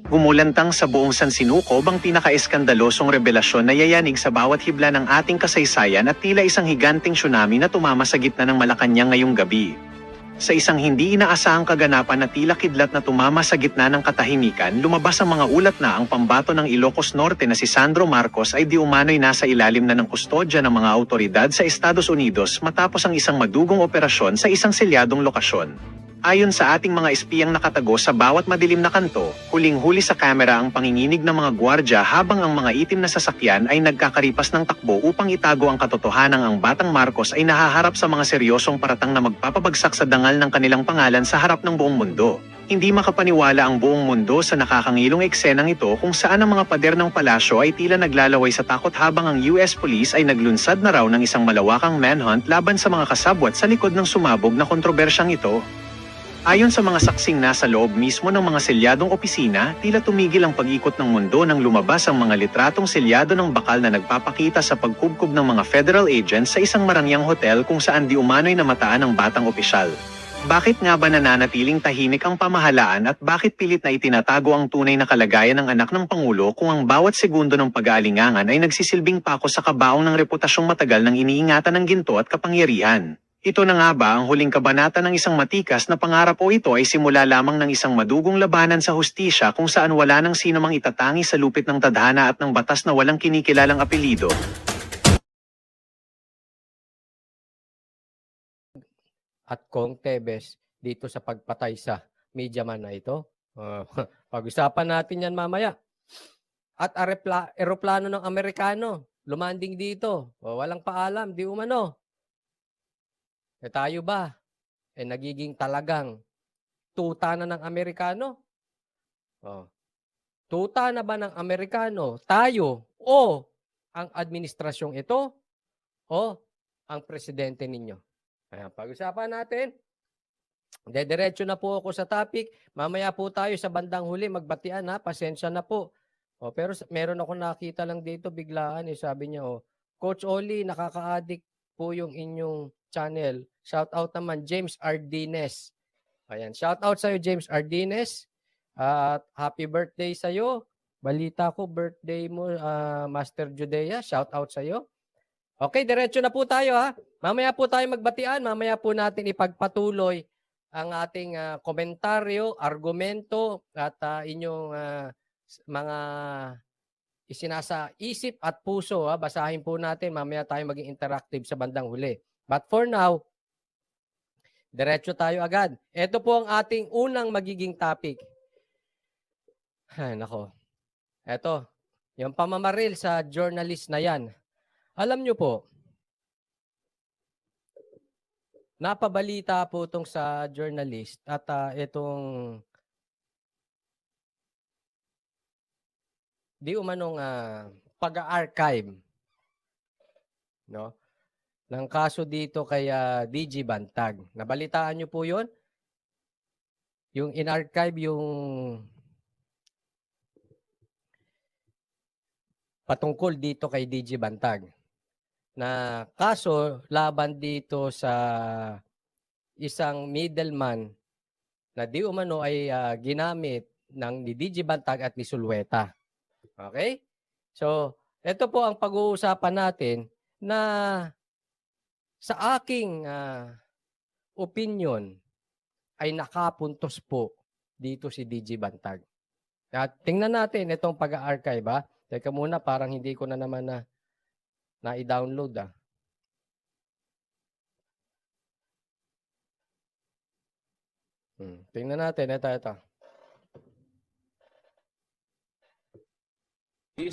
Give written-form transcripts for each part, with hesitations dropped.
Gumulantang sa buong Sansinukob ang pinaka-eskandalosong revelasyon na yayanig sa bawat hibla ng ating kasaysayan at tila isang higanting tsunami na tumama sa gitna ng Malacanang ngayong gabi. Sa isang hindi inaasahang kaganapan na tila kidlat na tumama sa gitna ng katahimikan, lumabas ang mga ulat na ang pambato ng Ilocos Norte na si Sandro Marcos ay di umano'y nasa ilalim na ng kustodya ng mga autoridad sa Estados Unidos matapos ang isang madugong operasyon sa isang selyadong lokasyon. Ayon sa ating mga espiyang nakatago sa bawat madilim na kanto, huling-huli sa kamera ang panginginig ng mga gwardya habang ang mga itim na sasakyan ay nagkakaripas ng takbo upang itago ang katotohanang ang batang Marcos ay nahaharap sa mga seryosong paratang na magpapabagsak sa dangal ng kanilang pangalan sa harap ng buong mundo. Hindi makapaniwala ang buong mundo sa nakakangilong eksenang ito kung saan ang mga pader ng palasyo ay tila naglalaway sa takot habang ang US Police ay naglunsad na raw ng isang malawakang manhunt laban sa mga kasabwat sa likod ng sumabog na kontrobersyang ito. Ayon sa mga saksing nasa loob mismo ng mga selyadong opisina, tila tumigil ang pag-ikot ng mundo nang lumabas ang mga litratong selyado ng bakal na nagpapakita sa pagkubkob ng mga federal agents sa isang marangyang hotel kung saan di umano'y namataan ng batang opisyal. Bakit nga ba nananatiling tahimik ang pamahalaan at bakit pilit na itinatago ang tunay na kalagayan ng anak ng Pangulo kung ang bawat segundo ng pag-aalingangan ay nagsisilbing pako sa kabaong ng reputasyong matagal ng iniingatan ng ginto at kapangyarihan? Ito na nga ba ang huling kabanata ng isang matikas na pangarap o ito ay simula lamang ng isang madugong labanan sa hustisya kung saan wala nang sino mang itatangi sa lupit ng tadhana at ng batas na walang kinikilalang apelyido? At Kong Tebes dito sa pagpatay sa media man na ito. Pag-usapan natin yan mamaya. At eroplano ng Amerikano, lumanding dito. Walang paalam, di umano. Tayo ba? Nagiging talagang tuta na ng Amerikano? Tuta na ba ng Amerikano? Tayo? O ang administrasyong ito? O ang presidente ninyo? Ayan, pag-usapan natin. Dediretso na po ako sa topic. Mamaya po tayo sa bandang huli magbatian ha. Pasensya na po. Pero meron ako nakita lang dito biglaan. Sabi niya, Coach Oli, nakaka-addict po yung inyong channel. Shout out naman James Ardines. Ayan, shout out sa iyo James Ardines. At happy birthday sa iyo. Balita ko birthday mo Master Judea. Shout out sa iyo. Okay, diretso na po tayo ha. Mamaya po tayo magbatian, mamaya po natin ipagpatuloy ang ating komentaryo, argumento at inyong mga isinasa isip at puso. Basahin po natin, mamaya tayo maging interactive sa bandang huli. But for now, diretso tayo agad. Ito po ang ating unang magiging topic. Ay, nako. Ito, yung pamamaril sa journalist na yan. Alam nyo po, napabalita po itong sa journalist at itong di umanong pag-archive ng kaso dito kay DG Bantag. Nabalitaan nyo po yun? Yung in-archive yung patungkol dito kay DG Bantag na kaso laban dito sa isang middleman na di umano ay ginamit ng ni DG Bantag at ni Sulweta. Okay? So, ito po ang pag-uusapan natin na sa aking opinion ay nakapuntos po dito si DG Bantag. At tingnan natin itong pag-archive. Teka muna, parang hindi ko na naman na i-download Tingnan natin, ito.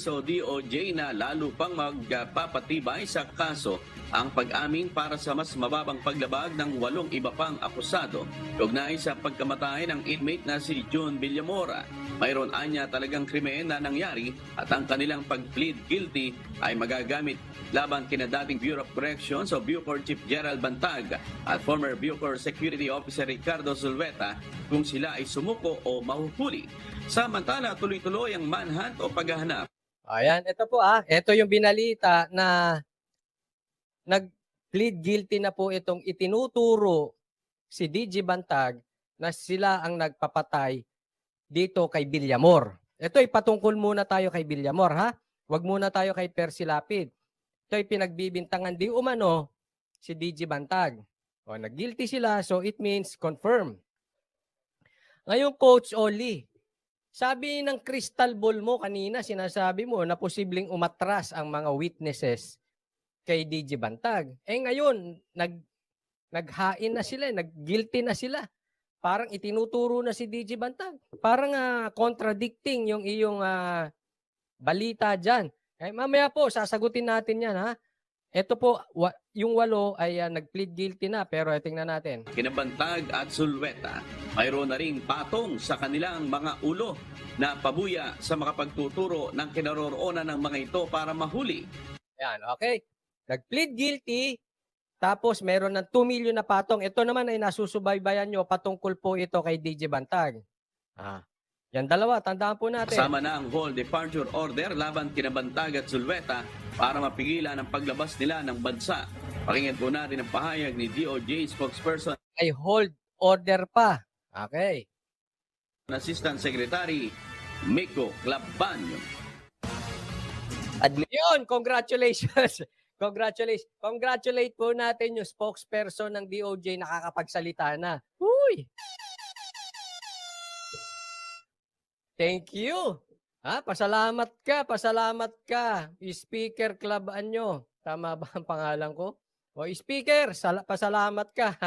So DOJ na lalo pang magpapatibay sa kaso ang pag-amin para sa mas mababang paglabag ng 8 iba pang akusado kaugnay sa pagkamatay ng inmate na si June Villamora. Mayroon anya talagang krimen na nangyari at ang kanilang pag-plead guilty ay magagamit laban kina dating Bureau of Corrections o Bucor Chief Gerald Bantag at former Bucor Security Officer Ricardo Sulweta kung sila ay sumuko o mahuhuli. Samantala, tuloy-tuloy ang manhunt o paghahanap. Ayan, ito po ito yung binalita na nag-plead guilty na po itong itinuturo si DG Bantag na sila ang nagpapatay dito kay Villamor. Ito'y patungkol muna tayo kay Villamor, ha? Huwag muna tayo kay Percy Lapid. Ito'y pinagbibintangan di umano si DG Bantag. O, nag-guilty sila, so it means confirm. Ngayon, Coach Oli, sabi ng crystal ball mo kanina, sinasabi mo na posibleng umatras ang mga witnesses kay DG Bantag. Eh ngayon, naghain na sila, nag-guilty na sila. Parang itinuturo na si DG Bantag. Parang contradicting yung iyong balita dyan. Eh, mamaya po, sasagutin natin yan, ha? Ito po, yung 8 ay nag-plead guilty na, pero tingnan natin. Kinabantag at Sulweta, mayroon na ring patong sa kanilang mga ulo na pabuya sa makapagtuturo ng kinaroroonan ng mga ito para mahuli. Yan, okay. Nag-plead guilty, tapos meron ng 2 million na patong. Ito naman ay nasusubaybayan nyo, patungkol po ito kay DJ Bantag. Yan dalawa, tandaan po natin. Kasama na ang whole departure order laban Kinabantag at Sulweta para mapigilan ang paglabas nila ng bansa. Pakinggan po natin ang pahayag ni DOJ spokesperson Ay hold order pa. Okay. Assistant Secretary Miko Claban. Yun, congratulations. Congratulate po natin yung spokesperson ng DOJ nakakapagsalita na. Uy! Thank you. Pasalamat ka. Speaker Club Anyo. Tama ba ang pangalan ko? O speaker, pasalamat ka.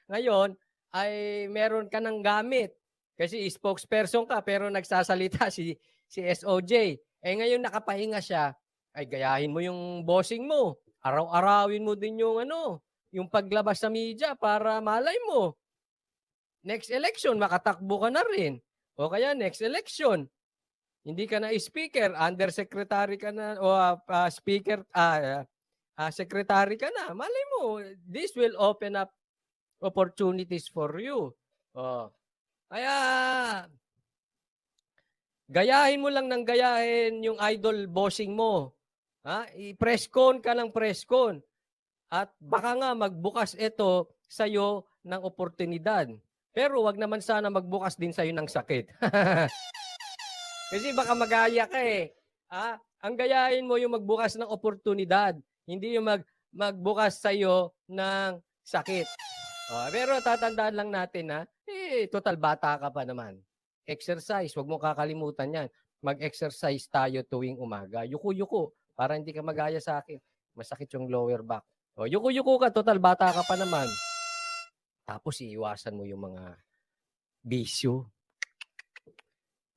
Ngayon ay meron ka ng gamit. Kasi spokesperson ka pero nagsasalita si SOJ. Eh ngayon nakapahinga siya, ay gayahin mo yung bossing mo. Araw-arawin mo din yung paglabas sa media para malay mo. Next election, makatakbo ka na rin. O kaya next election, hindi ka na speaker, undersecretary ka na, o speaker, secretary ka na. Malay mo, this will open up opportunities for you. Kaya, gayahin mo lang ng gayahin yung idol bossing mo. I-press con ka ng press con. At baka nga magbukas ito sa'yo ng oportunidad. Pero wag naman sana magbukas din sa'yo ng sakit. Kasi baka magaya ka eh. Ang gayahin mo yung magbukas ng oportunidad. Hindi yung magbukas sa'yo ng sakit. Pero tatandaan lang natin total bata ka pa naman. Exercise, wag mo kakalimutan yan. Mag-exercise tayo tuwing umaga. Yuko-yuko, para hindi ka magaya sa akin. Masakit yung lower back. Yuko-yuko ka, total bata ka pa naman. Tapos iiwasan mo yung mga bisyo.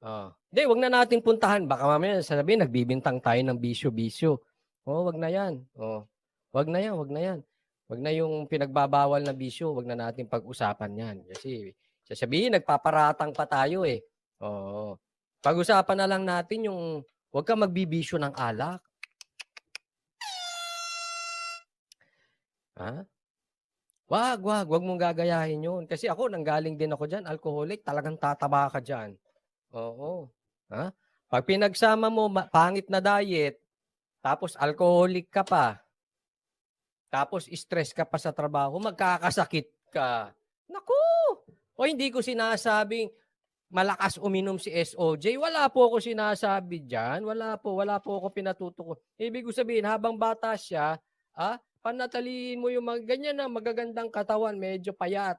Hindi, wag na natin puntahan. Baka mamaya sasabihin, nagbibintang tayo ng bisyo-bisyo. Wag na yan. Wag na yan. Wag na yung pinagbabawal na bisyo. Wag na natin pag-usapan yan. Kasi sasabihin, nagpaparatang pa tayo eh. Pag-usapan na lang natin yung wag ka magbibisyo ng alak. Wag mong gagayahin yun. Kasi ako, nanggaling din ako dyan, alcoholic, talagang tataba ka dyan. Pag pinagsama mo, pangit na diet, tapos alcoholic ka pa, tapos stress ka pa sa trabaho, magkakasakit ka. Naku! Hindi ko sinasabing malakas uminom si SOJ. Wala po ako sinasabi dyan. Wala po ako pinatutuko. Ibig ko sabihin, habang bata siya, panatalihin mo yung ganyan na magagandang katawan, medyo payat.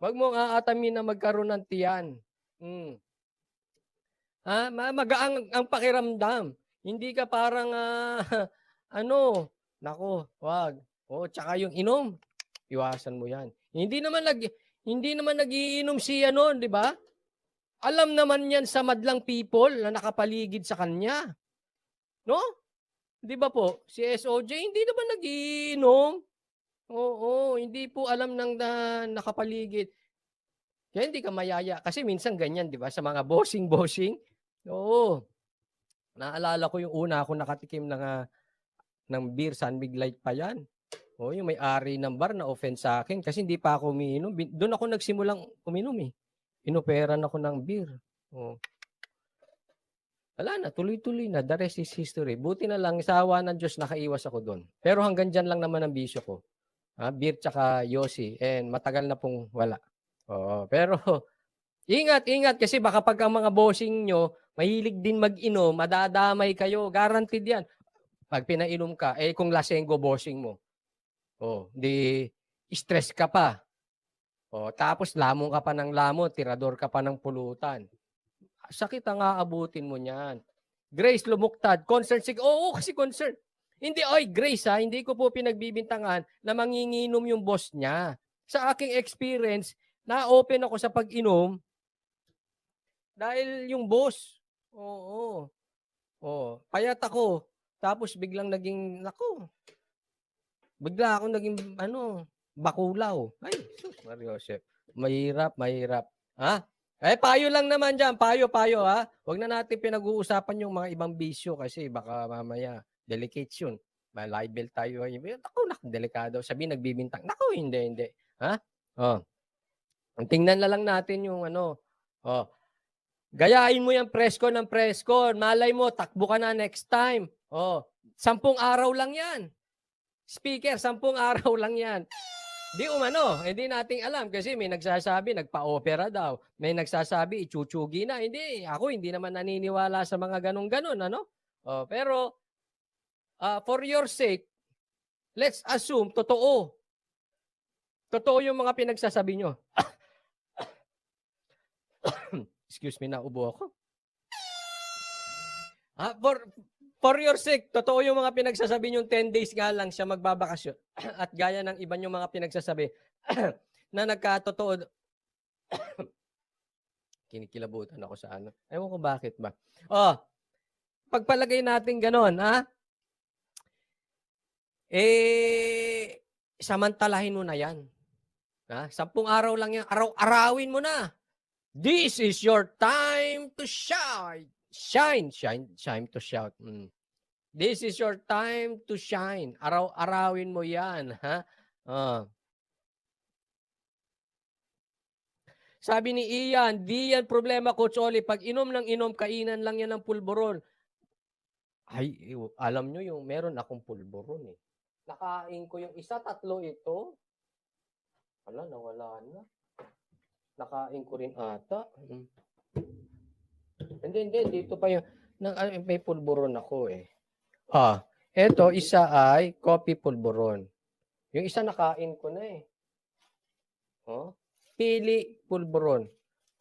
Huwag mong aatamin na magkaroon ng tiyan. Magaang ang pakiramdam. Hindi ka parang, wag. Tsaka yung inom, iwasan mo yan. Hindi naman nagiinom si di ba? Alam naman yan sa madlang people na nakapaligid sa kanya. No? Di ba po? Si SOJ, hindi naman nagiinom. Hindi po alam ng nakapaligid. Kaya hindi ka mayaya. Kasi minsan ganyan, di ba? Sa mga bossing. Oo. Naalala ko yung una ako nakatikim ng beer, San Mig Light pa yan. Yung may-ari ng bar na offense sa akin kasi hindi pa ako umiinom. Doon ako nagsimulang uminom eh. Inoperan ako ng beer. Wala na, tuloy-tuloy na. The rest is history. Buti na lang, sa awa ng Diyos, nakaiwas ako doon. Pero hanggang dyan lang naman ang bisyo ko. Beer tsaka Yossi. And matagal na pong wala. Pero, ingat kasi baka pag ang mga bossing nyo, mahilig din mag-inom, madadamay kayo. Guaranteed yan. Pag pinainom ka, kung lasenggo bossing mo, di stress ka pa. Tapos lamon ka pa ng lamon, tirador ka pa ng pulutan. Sakit ang aabutin mo niyan. Grace Lumuktad, concern si... Oo, kasi concern. Hindi, Grace hindi ko po pinagbibintangan na manginginom yung boss niya. Sa aking experience, na-open ako sa pag-inom dahil yung boss. Oo. Payat ako. Tapos biglang naging, bigla akong naging, bakulaw. Ay, sus, Mario Joseph. Mahirap. Ha? Payo lang naman dyan. Payo, ha? Huwag na natin pinag-uusapan yung mga ibang bisyo kasi baka mamaya delicate yun. Malibel tayo. Delikado. Sabi, nagbibintang. Hindi. Ha? Tingnan na lang natin yung gayahin mo yung presko ng presko. Malay mo, takbo ka na next time. 10 araw lang yan. Speaker, 10 araw lang yan. Hindi nating alam kasi may nagsasabi, nagpa-opera daw. May nagsasabi, ichuchugi na. Hindi naman naniniwala sa mga ganun-ganun, pero, for your sake, let's assume, totoo. Totoo yung mga pinagsasabi nyo. Excuse me, naubo ako. For your sake, totoo yung mga pinagsasabi nyo, 10 days nga lang siya magbabakasyon. At gaya ng iba yung mga pinagsasabi na nagkatotoo. Kinikilabutan ako sa Ewan ko bakit ba. Pagpalagay natin ganon, samantalahin mo na yan. 10 araw lang yan. Araw-arawin mo na. This is your time to shine. Shine to shout. This is your time to shine. Araw-arawin mo yan, ha? Sabi ni Ian, di yan problema, Coach Oli. Pag inom ng inom, kainan lang yan ng pulburon. Ay, alam nyo yung meron akong pulburon eh. Nakain ko yung isa, 3 ito. Nawala na. Nakain ko rin ata. Hindi. Dito pa yung may pulburon ako eh. Ito, isa ay coffee pulburon. Yung isa nakain ko na eh. Pili pulburon.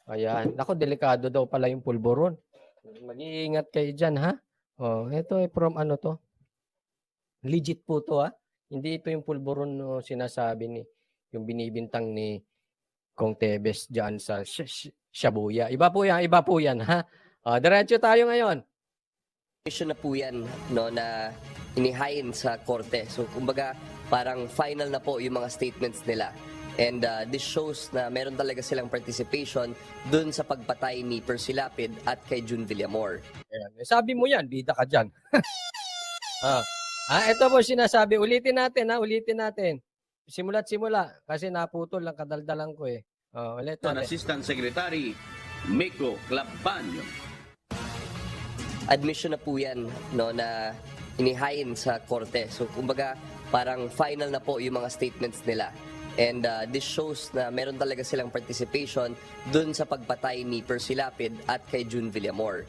Ayan. Delikado daw pala yung pulburon. Mag-iingat kayo dyan, ha? Ito ay from to? Legit po to, ha? Hindi ito yung pulburon no, sinasabi ni, yung binibintang ni Kong Tebes dyan sa Shabuya. Iba po yan, ha? Diretso tayo ngayon. Issue na po yan, na inihain sa korte. So, kumbaga, parang final na po yung mga statements nila. And this shows na meron talaga silang participation dun sa pagpatay ni Percy Lapid at kay June Villamor. Ayan. Sabi mo yan, bida ka dyan. Ito po sinasabi. Ulitin natin. Simula. Kasi naputol ang kadaldalan ko eh. Ulit natin. Assistant Secretary Miko Clapanyo. Admission na po yan, na inihain sa korte. So, kumbaga, parang final na po yung mga statements nila. And this shows na meron talaga silang participation dun sa pagpatay ni Percy Lapid at kay June Villamor.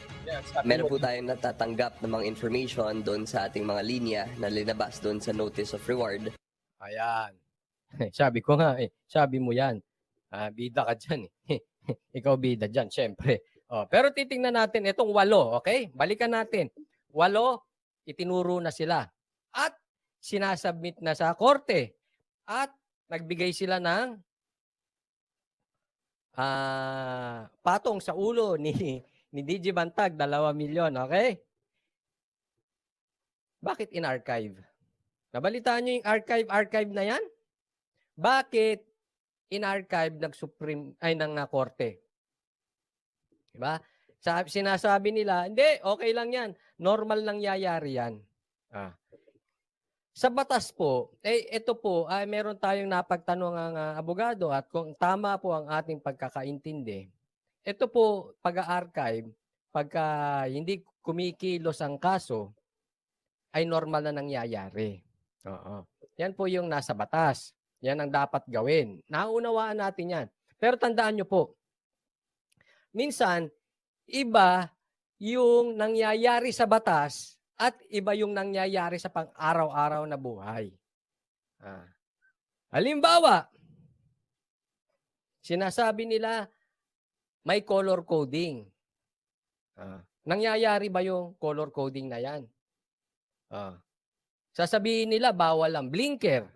Meron po tayong natatanggap ng mga information dun sa ating mga linya na linabas dun sa Notice of Reward. Ayan. Sabi ko nga sabi mo yan. Bida ka dyan eh. Ikaw bida dyan, syempre. Pero titingnan natin itong 8, okay? Balikan natin. 8, itinuro na sila. At sinasubmit na sa korte. At nagbigay sila ng patong sa ulo ni DJ Bantag, 2 milyon, okay? Bakit in-archive? Nabalitaan nyo yung archive na yan? Bakit in-archive ng korte? Diba? Sinasabi nila, hindi, okay lang yan. Normal lang yayari yan. Sa batas po, ito po, meron tayong napagtanong ang abogado at kung tama po ang ating pagkakaintindi, ito po, pag-archive, pagka hindi kumikilos ang kaso, ay normal na nangyayari. Yan po yung nasa batas. Yan ang dapat gawin. Naunawaan natin yan. Pero tandaan nyo po, minsan, iba yung nangyayari sa batas at iba yung nangyayari sa pang-araw-araw na buhay. Halimbawa, sinasabi nila may color coding. Nangyayari ba yung color coding na yan? Sasabihin nila bawal ang blinker.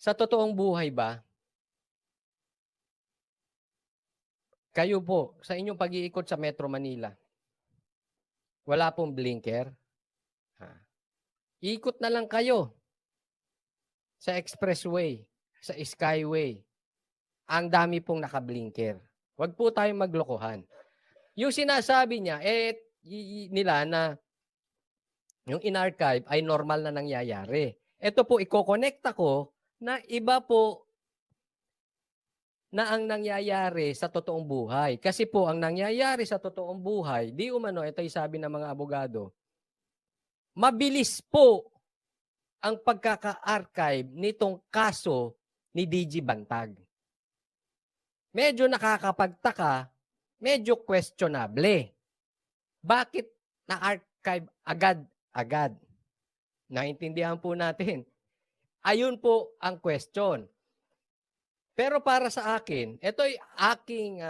Sa totoong buhay ba, kayo po, sa inyong pag-iikot sa Metro Manila, wala pong blinker? Ikot na lang kayo sa expressway, sa skyway. Ang dami pong nakablinker. Huwag po tayong maglokohan. Yung sinasabi niya, nila na yung in-archive ay normal na nangyayari. Ito po, iko-connect ako na iba po na ang nangyayari sa totoong buhay. Kasi po, ang nangyayari sa totoong buhay, di umano, ito yung sabi ng mga abogado, mabilis po ang pagkaka-archive nitong kaso ni DG Bantag. Medyo nakakapagtaka, medyo questionable. Bakit na-archive agad-agad? Naintindihan po natin. Ayun po ang question. Pero para sa akin, ito'y aking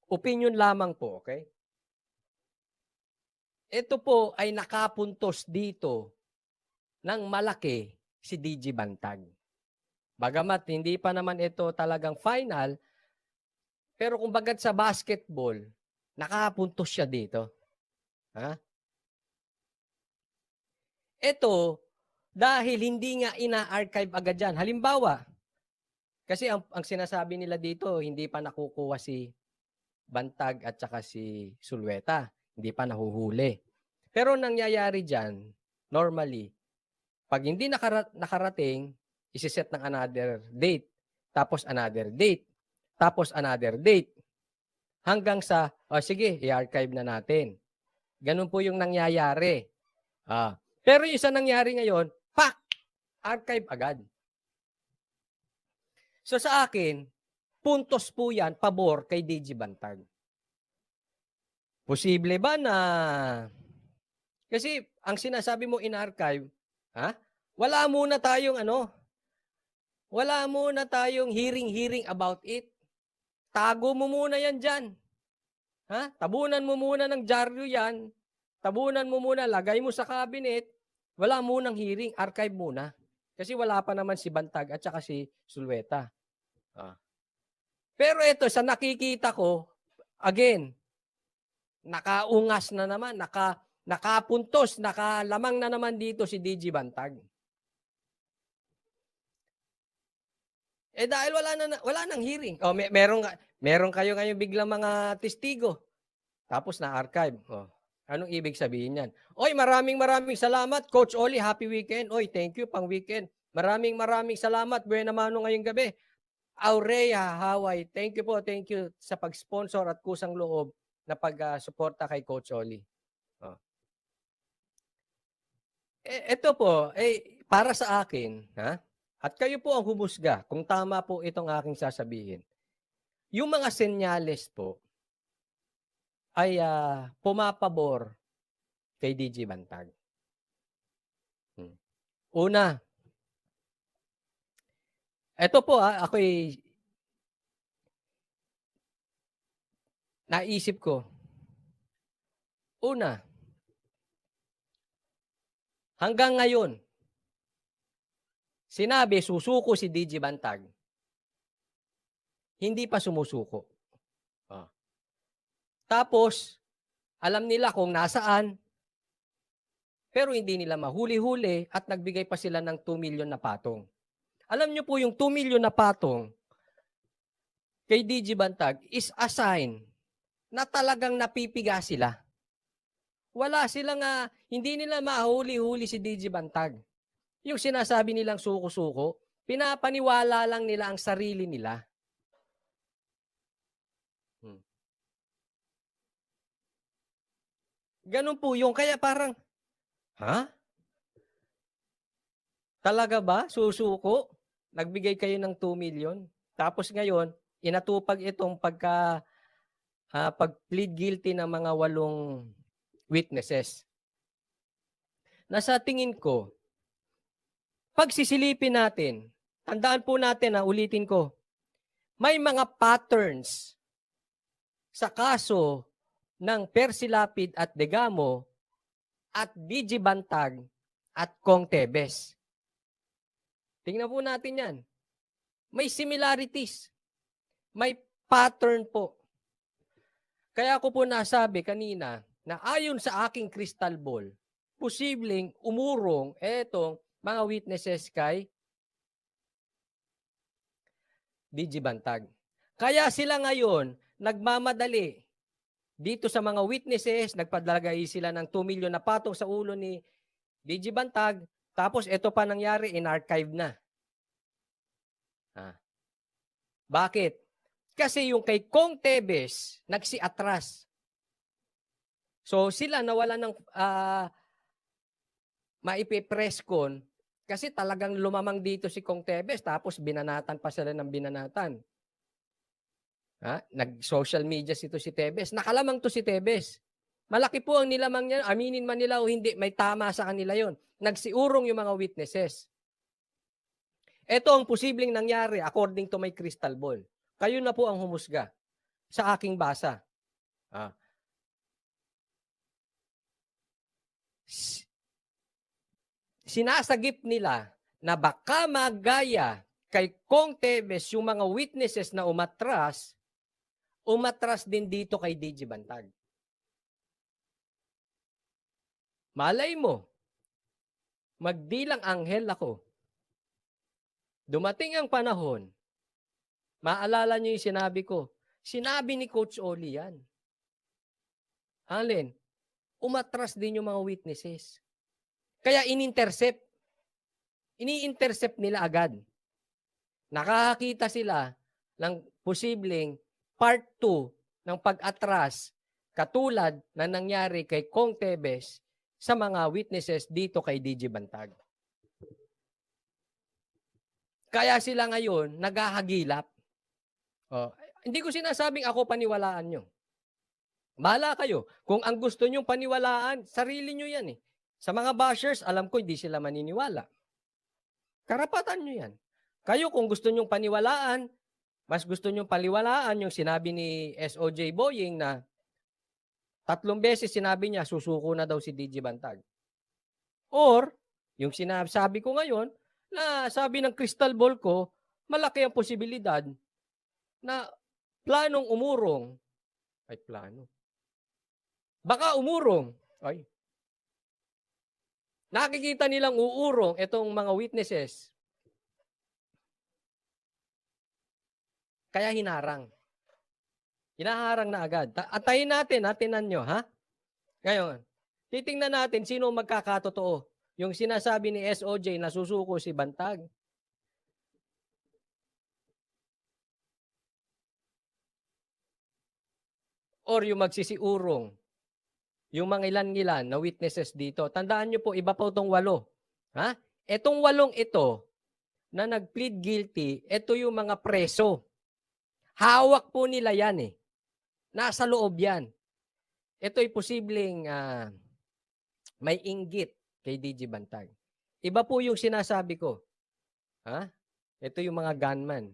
opinion lamang po, okay? Ito po ay nakapuntos dito ng malaki si DG Bantag. Bagamat hindi pa naman ito talagang final, pero kung bagat sa basketball, nakapuntos siya dito. Ito, dahil hindi nga ina-archive agad yan. Halimbawa, kasi ang sinasabi nila dito, hindi pa nakukuha si Bantag at saka si Sulweta. Hindi pa nahuhuli. Pero nangyayari dyan, normally, pag hindi nakarating, isiset ng another date, tapos another date, tapos another date, hanggang sa, sige, i-archive na natin. Ganun po yung nangyayari. Pero yung isa nangyari ngayon, pak! Archive agad. So sa akin, puntos po yan, pabor kay DG Bantag. Posible ba na, kasi ang sinasabi mo in-archive, wala muna tayong wala muna tayong hearing about it. Tago mo muna yan dyan. Tabunan mo muna ng dyaryo yan. Tabunan mo muna, lagay mo sa cabinet. Wala munang hearing, archive muna. Kasi wala pa naman si Bantag at saka si Sulweta. Pero ito, sa nakikita ko, again, nakaungas na naman, nakapuntos, nakalamang na naman dito si DG Bantag. Dahil wala nang hearing. Meron kayo ngayon biglang mga testigo. Tapos na-archive. Anong ibig sabihin yan? Oy, maraming salamat, Coach Oli. Happy weekend. Oy, thank you, pang weekend. Maraming salamat. Buena mano ngayong gabi. Aurea Hawaii, thank you po, thank you sa pag-sponsor at kusang loob na pag-suporta kay Coach Oli. Ito po, para sa akin, at kayo po ang humusga kung tama po itong aking sasabihin. Yung mga senyales po ay pumapabor kay DG Bantag. Una, ito po, ako'y naisip ko. Una, hanggang ngayon, sinabi susuko si DG Bantag. Hindi pa sumusuko. Tapos, alam nila kung nasaan, pero hindi nila mahuli-huli at nagbigay pa sila ng 2 million na patong. Alam niyo po yung 2 million na patong kay DG Bantag is a sign na talagang napipiga sila. Wala silang, hindi nila mahuli-huli si DG Bantag. Yung sinasabi nilang suko-suko, pinapaniwala lang nila ang sarili nila. Ganun po yung, kaya parang, talaga ba? Susuko? Nagbigay kayo ng 2 million? Tapos ngayon, inatupag itong pag-plead guilty ng mga 8 witnesses. Na sa tingin ko, pag sisilipin natin, tandaan po natin, ulitin ko, may mga patterns sa kaso ng Percy Lapid at Degamo at DG Bantag at Kong Tebes. Tingnan po natin yan. May similarities. May pattern po. Kaya ako po nasabi kanina na ayon sa aking crystal ball, posibleng umurong etong mga witnesses kay DG Bantag. Kaya sila ngayon nagmamadali dito sa mga witnesses, nagpadalagay sila ng 2 million na patong sa ulo ni DG Bantag, tapos ito pa nangyari, in-archive na. Bakit? Kasi yung kay Kong Tebes, nagsiatras. So sila nawala ng maipipress con kasi talagang lumamang dito si Kong Tebes tapos binanatan pa sila ng binanatan. Nag-social media ito si Tebes. Nakalamang to si Tebes. Malaki po ang nilamang niya. Aminin man nila o hindi, may tama sa kanila yon. Nagsiurong yung mga witnesses. Ito ang posibleng nangyari according to my crystal ball. Kayo na po ang humusga sa aking basa. Sinasagip nila na baka magaya kay Kong Tebes yung mga witnesses na umatras din dito kay DG Bantag. Malay mo, magdilang anghel ako. Dumating ang panahon, maalala niyo yung sinabi ko. Sinabi ni Coach Oli yan. Alin, umatras din yung mga witnesses. Kaya ini-intercept nila agad. Nakakita sila ng posibleng part 2 ng pag-atras katulad na nangyari kay Kong Tebes sa mga witnesses dito kay DG Bantag. Kaya sila ngayon naghahagilap. Hindi ko sinasabing ako paniwalaan nyo. Bahala kayo. Kung ang gusto nyong paniwalaan, sarili nyo yan eh. Sa mga bashers, alam ko hindi sila maniniwala. Karapatan nyo yan. Kayo kung gusto nyong paniwalaan, mas gusto nyong paniwalaan yung sinabi ni SOJ Boying na 3 beses sinabi niya susuko na daw si DG Bantag. Or, yung sinasabi ko ngayon, na sabi ng crystal ball ko, malaki ang posibilidad na planong umurong. Ay, plano. Baka umurong. Ay. Nakikita nilang uurong itong mga witnesses. Kaya hinarang. Hinaharang na agad. Atayin natin, tinan nyo, ha? Ngayon, titingnan natin sino magkakatotoo. Yung sinasabi ni SOJ na susuko si Bantag. Or yung magsisiurong. Yung mga ilan-ilan na witnesses dito. Tandaan nyo po, iba po itong 8. Ha? Itong 8 ito na nag-plead guilty, ito yung mga preso. Hawak po nila yan eh. Nasa loob yan. Ito'y posibleng may inggit kay DG Bantag. Iba po yung sinasabi ko. Ha? Ito yung mga gunman.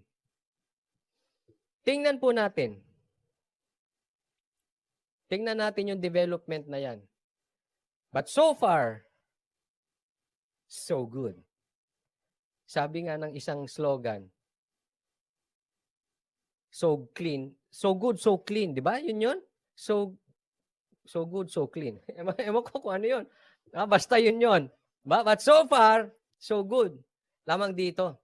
Tingnan po natin. Tingnan natin yung development na yan. But so far, so good. Sabi nga ng isang slogan, so clean, so good, so clean. Di ba? Yun yun? So good, so clean. Ewan ko kung ano yun. Basta yun yun. But so far, so good. Lamang dito.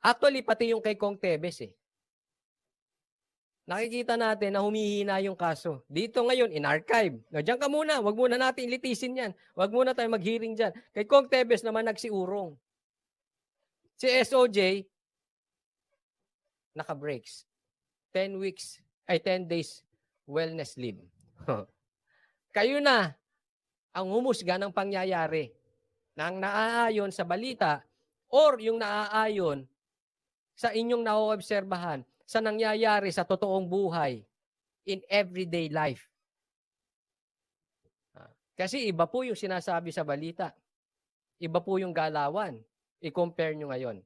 Actually, pati yung kay Kong Tebes eh. Nakikita natin na humihina yung kaso. Dito ngayon, in-archive. Diyan ka muna. Huwag muna natin ilitisin yan. Huwag muna tayo mag-hearing dyan. Kay Kong Tebes naman nagsiurong. Si SOJ, naka-breaks. 10 days wellness leave. Kayo na ang humusga ng pangyayari nang naaayon sa balita or yung naaayon sa inyong naoobserbahan sa nangyayari sa totoong buhay in everyday life. Kasi iba po yung sinasabi sa balita. Iba po yung galawan. I-compare nyo ngayon.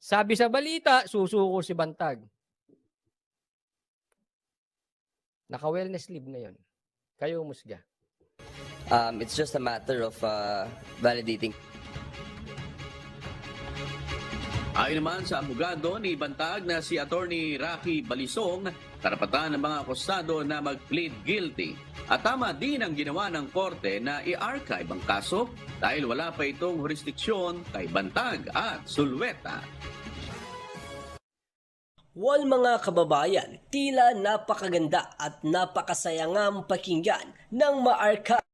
Sabi sa balita, susuko si Bantag. Naka-wellness leave na yon. Kayo umusga. It's just a matter of validating. Ayon naman sa abogado ni Bantag na si Attorney Rocky Balisong, karapatan ng mga akusado na mag-plead guilty. At tama din ang ginawa ng korte na i-archive ang kaso dahil wala pa itong jurisdiksyon kay Bantag at Sulweta. Well mga kababayan, tila napakaganda at napakasaya nga pakinggan ng ma-archive